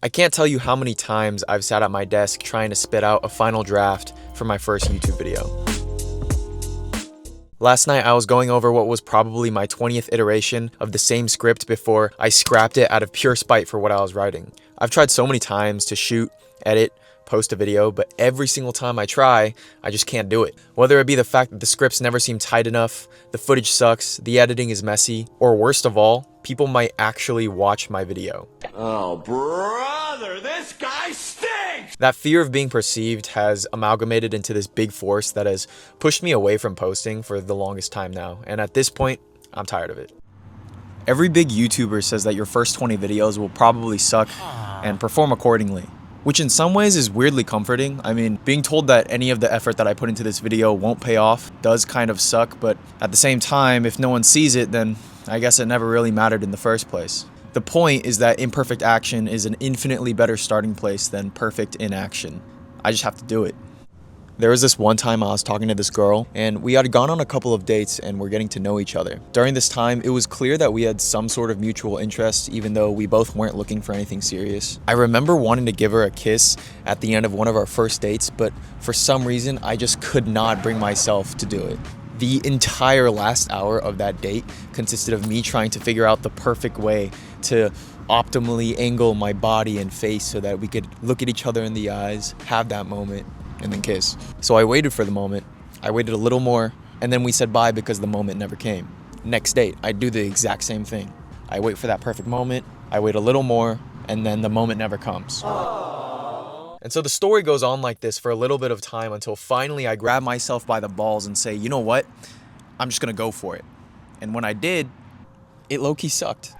I can't tell you how many times I've sat at my desk trying to spit out a final draft for my first YouTube video. Last night I was going over what was probably my 20th iteration of the same script before I scrapped it out of pure spite for what I was writing. I've tried so many times to shoot, edit, post a video, but every single time I try, I just can't do it. Whether it be the fact that the scripts never seem tight enough, the footage sucks, the editing is messy, or worst of all, people might actually watch my video. Oh, brother, this guy stinks! That fear of being perceived has amalgamated into this big force that has pushed me away from posting for the longest time now, and at this point, I'm tired of it. Every big YouTuber says that your first 20 videos will probably suck and perform accordingly, which in some ways is weirdly comforting. I mean, being told that any of the effort that I put into this video won't pay off does kind of suck, but at the same time, if no one sees it, then I guess it never really mattered in the first place. The point is that imperfect action is an infinitely better starting place than perfect inaction. I just have to do it. There was this one time I was talking to this girl, and we had gone on a couple of dates and were getting to know each other. During this time, it was clear that we had some sort of mutual interest, even though we both weren't looking for anything serious. I remember wanting to give her a kiss at the end of one of our first dates, but for some reason, I just could not bring myself to do it. The entire last hour of that date consisted of me trying to figure out the perfect way to optimally angle my body and face so that we could look at each other in the eyes, have that moment, and then kiss. So I waited for the moment, I waited a little more, and then we said bye because the moment never came. Next date, I do the exact same thing. I wait for that perfect moment, I wait a little more, and then the moment never comes. And so the story goes on like this for a little bit of time until finally I grab myself by the balls and say, you know what? I'm just gonna go for it. And when I did, it low-key sucked.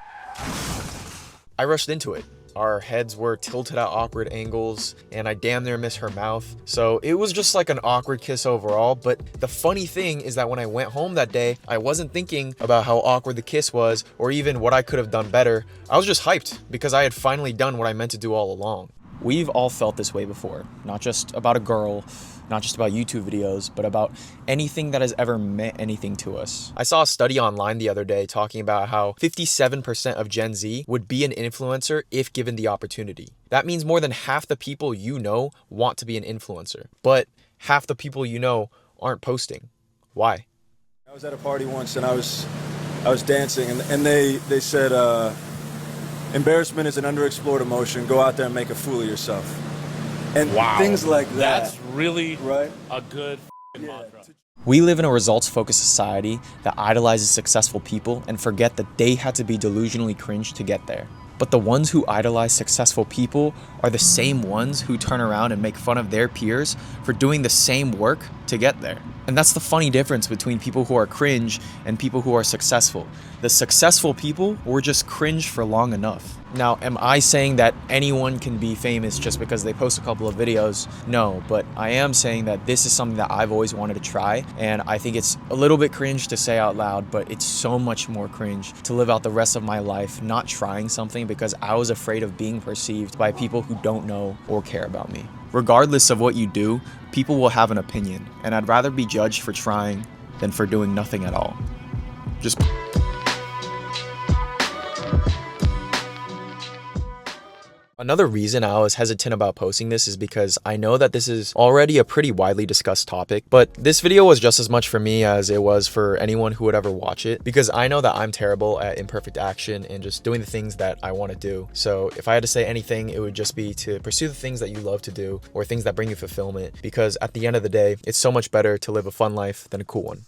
I rushed into it. Our heads were tilted at awkward angles, and I damn near missed her mouth. So it was just like an awkward kiss overall, but the funny thing is that when I went home that day, I wasn't thinking about how awkward the kiss was, or even what I could have done better. I was just hyped, because I had finally done what I meant to do all along. We've all felt this way before, not just about a girl, not just about YouTube videos, but about anything that has ever meant anything to us. I saw a study online the other day talking about how 57% of Gen Z would be an influencer if given the opportunity. That means more than half the people you know want to be an influencer, but half the people you know aren't posting. Why? I was at a party once and I was dancing and they said, embarrassment is an underexplored emotion. Go out there and make a fool of yourself. And things like that. That's really right? a good mantra. We live in a results-focused society that idolizes successful people and forget that they had to be delusionally cringe to get there. But the ones who idolize successful people are the same ones who turn around and make fun of their peers for doing the same work to get there. And that's the funny difference between people who are cringe and people who are successful. The successful people were just cringe for long enough. Now, am I saying that anyone can be famous just because they post a couple of videos? No, but I am saying that this is something that I've always wanted to try, and I think it's a little bit cringe to say out loud, but it's so much more cringe to live out the rest of my life not trying something because I was afraid of being perceived by people who don't know or care about me. Regardless of what you do, people will have an opinion, and I'd rather be judged for trying than for doing nothing at all. Just... Another reason I was hesitant about posting this is because I know that this is already a pretty widely discussed topic, but this video was just as much for me as it was for anyone who would ever watch it, because I know that I'm terrible at imperfect action and just doing the things that I want to do. So if I had to say anything, it would just be to pursue the things that you love to do or things that bring you fulfillment, because at the end of the day, it's so much better to live a fun life than a cool one.